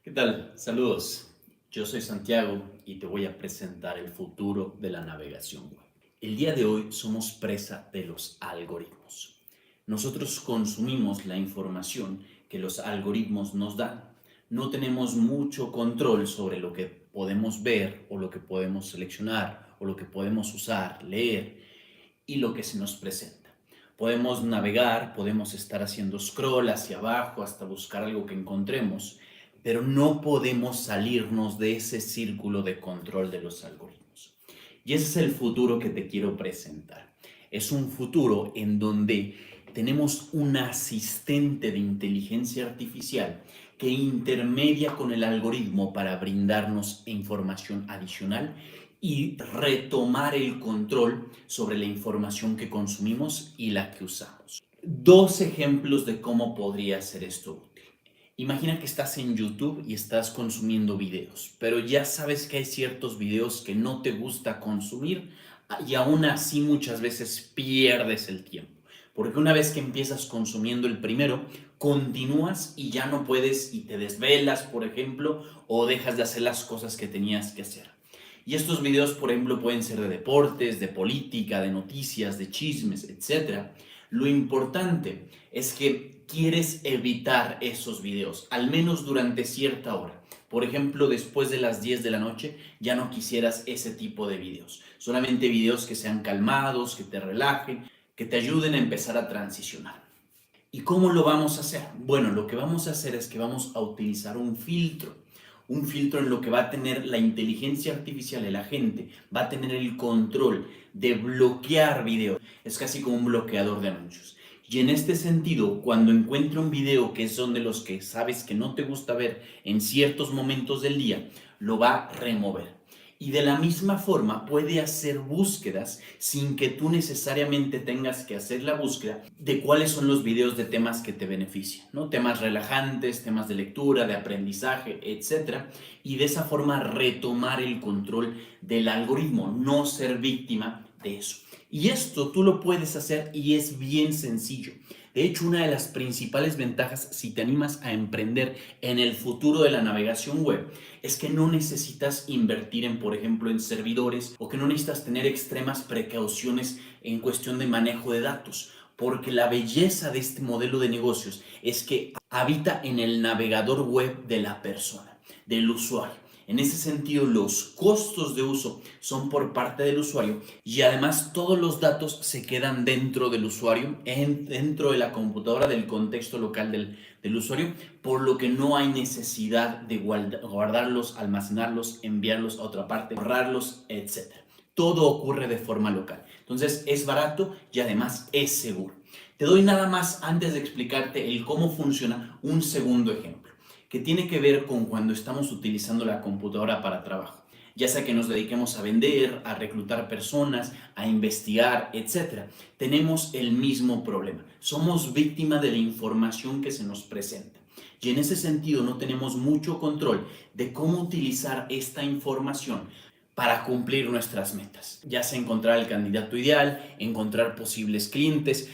¿Qué tal? Saludos. Yo soy Santiago y te voy a presentar el futuro de la navegación web. El día de hoy somos presa de los algoritmos. Nosotros consumimos la información que los algoritmos nos dan. No tenemos mucho control sobre lo que podemos ver o lo que podemos seleccionar o lo que podemos usar, leer y lo que se nos presenta. Podemos navegar, podemos estar haciendo scroll hacia abajo hasta buscar algo que encontremos, pero no podemos salirnos de ese círculo de control de los algoritmos. Y ese es el futuro que te quiero presentar. Es un futuro en donde tenemos un asistente de inteligencia artificial que intermedia con el algoritmo para brindarnos información adicional y retomar el control sobre la información que consumimos y la que usamos. Dos ejemplos de cómo podría ser esto útil. Imagina que estás en YouTube y estás consumiendo videos, pero ya sabes que hay ciertos videos que no te gusta consumir y aún así muchas veces pierdes el tiempo. Porque una vez que empiezas consumiendo el primero, continúas y ya no puedes y te desvelas, por ejemplo, o dejas de hacer las cosas que tenías que hacer. Y estos videos, por ejemplo, pueden ser de deportes, de política, de noticias, de chismes, etc. Lo importante es que quieres evitar esos videos, al menos durante cierta hora. Por ejemplo, después de las 10 de la noche ya no quisieras ese tipo de videos. Solamente videos que sean calmados, que te relajen, que te ayuden a empezar a transicionar. ¿Y cómo lo vamos a hacer? Bueno, lo que vamos a hacer es que vamos a utilizar un filtro en lo que va a tener la inteligencia artificial, el agente, va a tener el control de bloquear videos. Es casi como un bloqueador de anuncios. Y en este sentido, cuando encuentre un video que son de los que sabes que no te gusta ver en ciertos momentos del día, lo va a remover. Y de la misma forma puede hacer búsquedas sin que tú necesariamente tengas que hacer la búsqueda de cuáles son los videos de temas que te benefician, ¿no? Temas relajantes, temas de lectura, de aprendizaje, etcétera. Y de esa forma retomar el control del algoritmo, no ser víctima de eso. Y esto tú lo puedes hacer y es bien sencillo. De hecho, una de las principales ventajas si te animas a emprender en el futuro de la navegación web es que no necesitas invertir en, por ejemplo, en servidores o que no necesitas tener extremas precauciones en cuestión de manejo de datos. Porque la belleza de este modelo de negocios es que habita en el navegador web de la persona, del usuario. En ese sentido, los costos de uso son por parte del usuario y además todos los datos se quedan dentro del usuario, dentro de la computadora, del contexto local del usuario, por lo que no hay necesidad de guardarlos, almacenarlos, enviarlos a otra parte, borrarlos, etc. Todo ocurre de forma local. Entonces es barato y además es seguro. Te doy nada más antes de explicarte el cómo funciona un segundo ejemplo que tiene que ver con cuando estamos utilizando la computadora para trabajo, ya sea que nos dediquemos a vender, a reclutar personas, a investigar, etc. Tenemos el mismo problema. Somos víctimas de la información que se nos presenta. Y en ese sentido no tenemos mucho control de cómo utilizar esta información para cumplir nuestras metas, ya sea encontrar el candidato ideal, encontrar posibles clientes,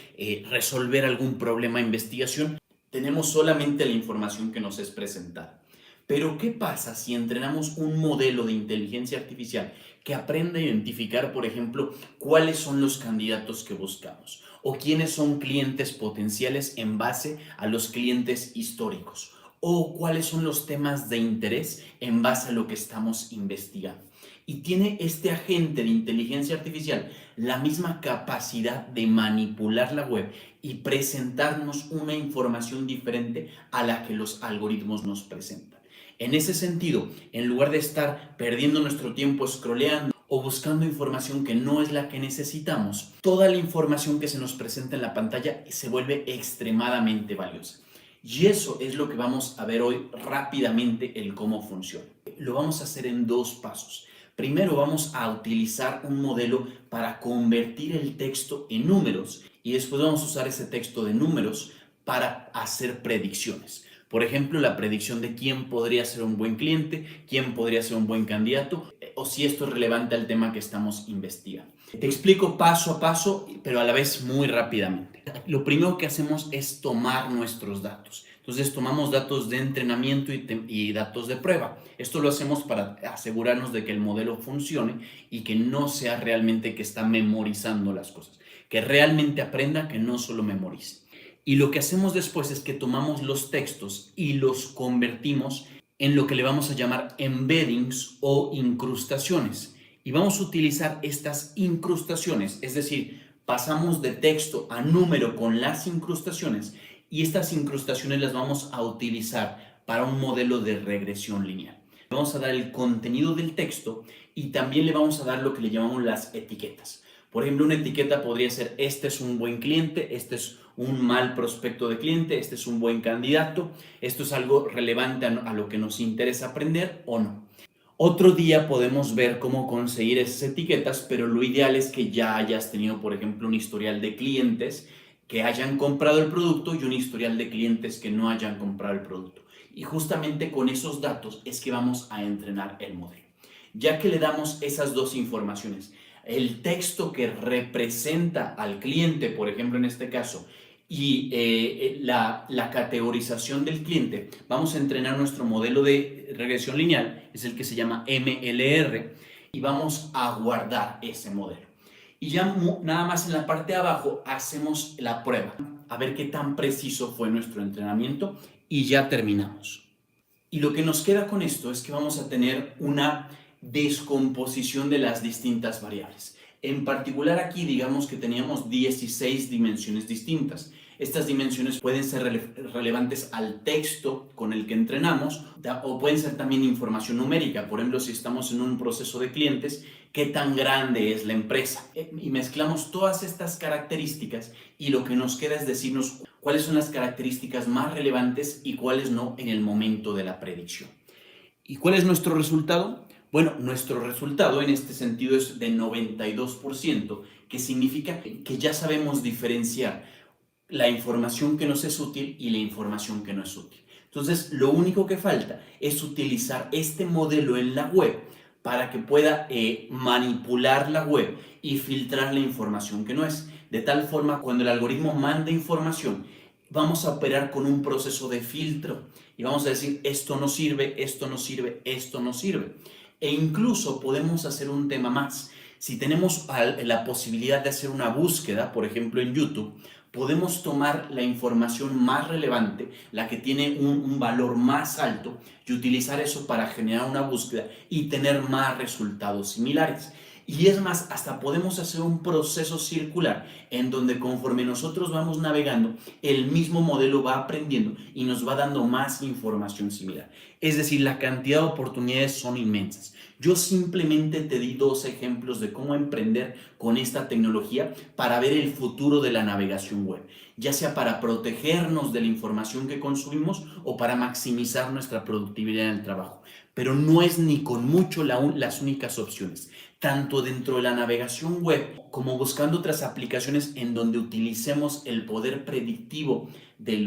resolver algún problema de investigación. Tenemos solamente la información que nos es presentada. Pero ¿qué pasa si entrenamos un modelo de inteligencia artificial que aprenda a identificar, por ejemplo, cuáles son los candidatos que buscamos o quiénes son clientes potenciales en base a los clientes históricos o cuáles son los temas de interés en base a lo que estamos investigando? Y tiene este agente de inteligencia artificial la misma capacidad de manipular la web y presentarnos una información diferente a la que los algoritmos nos presentan. En ese sentido, en lugar de estar perdiendo nuestro tiempo scrolleando o buscando información que no es la que necesitamos, toda la información que se nos presenta en la pantalla se vuelve extremadamente valiosa. Y eso es lo que vamos a ver hoy rápidamente el cómo funciona. Lo vamos a hacer en dos pasos. Primero vamos a utilizar un modelo para convertir el texto en números y después vamos a usar ese texto de números para hacer predicciones. Por ejemplo, la predicción de quién podría ser un buen cliente, quién podría ser un buen candidato o si esto es relevante al tema que estamos investigando. Te explico paso a paso, pero a la vez muy rápidamente. Lo primero que hacemos es tomar nuestros datos. Entonces tomamos datos de entrenamiento y datos de prueba. Esto lo hacemos para asegurarnos de que el modelo funcione y que no sea realmente que está memorizando las cosas, que realmente aprenda, que no solo memorice. Y lo que hacemos después es que tomamos los textos y los convertimos en lo que le vamos a llamar embeddings o incrustaciones. Y vamos a utilizar estas incrustaciones, es decir, pasamos de texto a número con las incrustaciones y estas incrustaciones las vamos a utilizar para un modelo de regresión lineal. Vamos a dar el contenido del texto y también le vamos a dar lo que le llamamos las etiquetas. Por ejemplo, una etiqueta podría ser: este es un buen cliente, este es un mal prospecto de cliente, este es un buen candidato, esto es algo relevante a lo que nos interesa aprender o no. Otro día podemos ver cómo conseguir esas etiquetas, pero lo ideal es que ya hayas tenido, por ejemplo, un historial de clientes que hayan comprado el producto y un historial de clientes que no hayan comprado el producto. Y justamente con esos datos es que vamos a entrenar el modelo. Ya que le damos esas dos informaciones, el texto que representa al cliente, por ejemplo, en este caso, y la categorización del cliente, vamos a entrenar nuestro modelo de regresión lineal, es el que se llama MLR, y vamos a guardar ese modelo. Y ya nada más en la parte de abajo hacemos la prueba, a ver qué tan preciso fue nuestro entrenamiento y ya terminamos. Y lo que nos queda con esto es que vamos a tener una descomposición de las distintas variables. En particular aquí digamos que teníamos 16 dimensiones distintas. Estas dimensiones pueden ser relevantes al texto con el que entrenamos o pueden ser también información numérica. Por ejemplo, si estamos en un proceso de clientes, ¿qué tan grande es la empresa? Y mezclamos todas estas características y lo que nos queda es decirnos cuáles son las características más relevantes y cuáles no en el momento de la predicción. ¿Y cuál es nuestro resultado? Bueno, nuestro resultado en este sentido es de 92%, que significa que ya sabemos diferenciar la información que nos es útil y la información que no es útil. Entonces, lo único que falta es utilizar este modelo en la web para que pueda manipular la web y filtrar la información que no es. De tal forma, cuando el algoritmo manda información, vamos a operar con un proceso de filtro y vamos a decir: esto no sirve, esto no sirve, esto no sirve. E incluso podemos hacer un tema más. Si tenemos la posibilidad de hacer una búsqueda, por ejemplo en YouTube, podemos tomar la información más relevante, la que tiene un valor más alto, y utilizar eso para generar una búsqueda y tener más resultados similares. Y es más, hasta podemos hacer un proceso circular en donde conforme nosotros vamos navegando, el mismo modelo va aprendiendo y nos va dando más información similar. Es decir, la cantidad de oportunidades son inmensas. Yo simplemente te di dos ejemplos de cómo emprender con esta tecnología para ver el futuro de la navegación web, ya sea para protegernos de la información que consumimos o para maximizar nuestra productividad en el trabajo. Pero no es ni con mucho las únicas opciones. Tanto dentro de la navegación web como buscando otras aplicaciones en donde utilicemos el poder predictivo de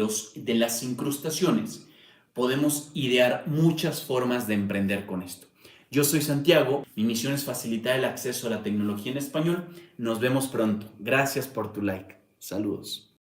las incrustaciones, podemos idear muchas formas de emprender con esto. Yo soy Santiago, mi misión es facilitar el acceso a la tecnología en español. Nos vemos pronto. Gracias por tu like. Saludos.